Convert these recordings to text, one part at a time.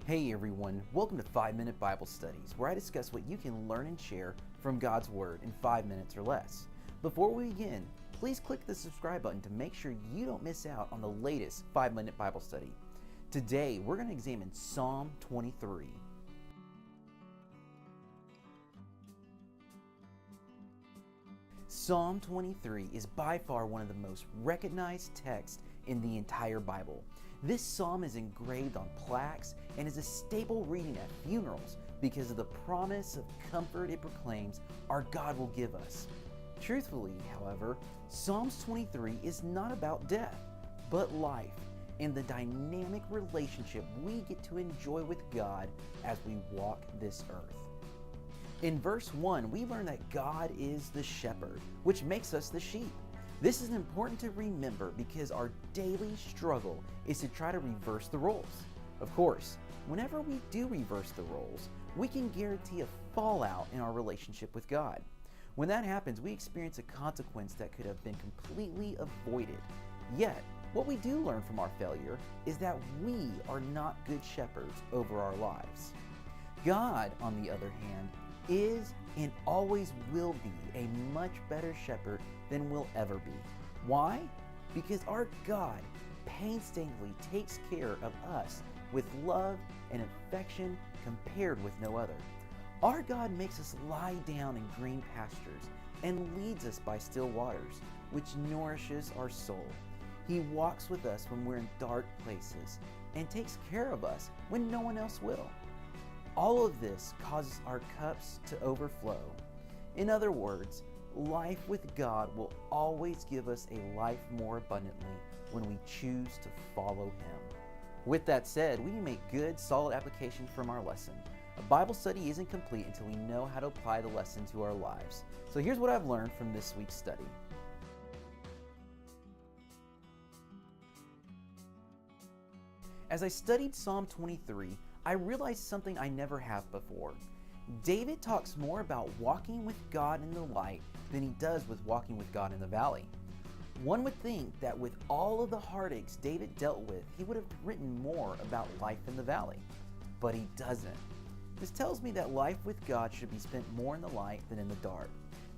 Hey everyone, welcome to 5-Minute Bible Studies, where I discuss what you can learn and share from God's Word in 5 minutes or less. Before we begin, please click the subscribe button to make sure you don't miss out on the latest 5-Minute Bible Study. Today, we're going to examine Psalm 23. Psalm 23 is by far one of the most recognized texts in the entire Bible. This psalm is engraved on plaques and is a staple reading at funerals because of the promise of comfort it proclaims our God will give us. Truthfully, however, Psalms 23 is not about death, but life and the dynamic relationship we get to enjoy with God as we walk this earth. In verse 1, we learn that God is the shepherd, which makes us the sheep. This is important to remember because our daily struggle is to try to reverse the roles. Of course, whenever we do reverse the roles, we can guarantee a fallout in our relationship with God. When that happens, we experience a consequence that could have been completely avoided. Yet, what we do learn from our failure is that we are not good shepherds over our lives. God, on the other hand, is and always will be a much better shepherd than we'll ever be. Why? Because our God painstakingly takes care of us with love and affection compared with no other. Our God makes us lie down in green pastures and leads us by still waters, which nourishes our soul. He walks with us when we're in dark places and takes care of us when no one else will. All of this causes our cups to overflow. In other words, life with God will always give us a life more abundantly when we choose to follow Him. With that said, we make good, solid application from our lesson. A Bible study isn't complete until we know how to apply the lesson to our lives. So here's what I've learned from this week's study. As I studied Psalm 23, I realized something I never have before. David talks more about walking with God in the light than he does with walking with God in the valley. One would think that with all of the heartaches David dealt with, he would have written more about life in the valley. But he doesn't. This tells me that life with God should be spent more in the light than in the dark.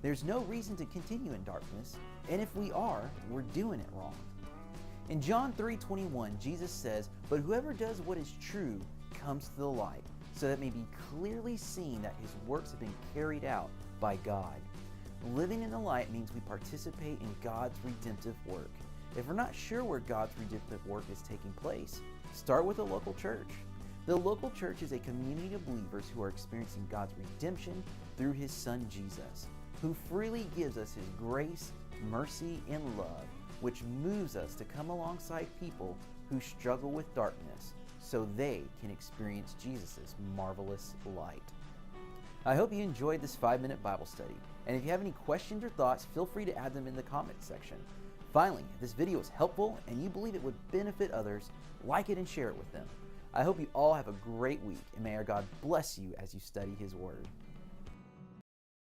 There's no reason to continue in darkness, and if we are, we're doing it wrong. In John 3:21, Jesus says, "But whoever does what is true comes to the light, so that it may be clearly seen that his works have been carried out by God." Living in the light means we participate in God's redemptive work. If we're not sure where God's redemptive work is taking place, start with a local church. The local church is a community of believers who are experiencing God's redemption through His Son Jesus, who freely gives us His grace, mercy, and love, which moves us to come alongside people who struggle with darkness so they can experience Jesus' marvelous light. I hope you enjoyed this 5-minute Bible study, and if you have any questions or thoughts, feel free to add them in the comments section. Finally, if this video is helpful and you believe it would benefit others, like it and share it with them. I hope you all have a great week, and may our God bless you as you study His Word.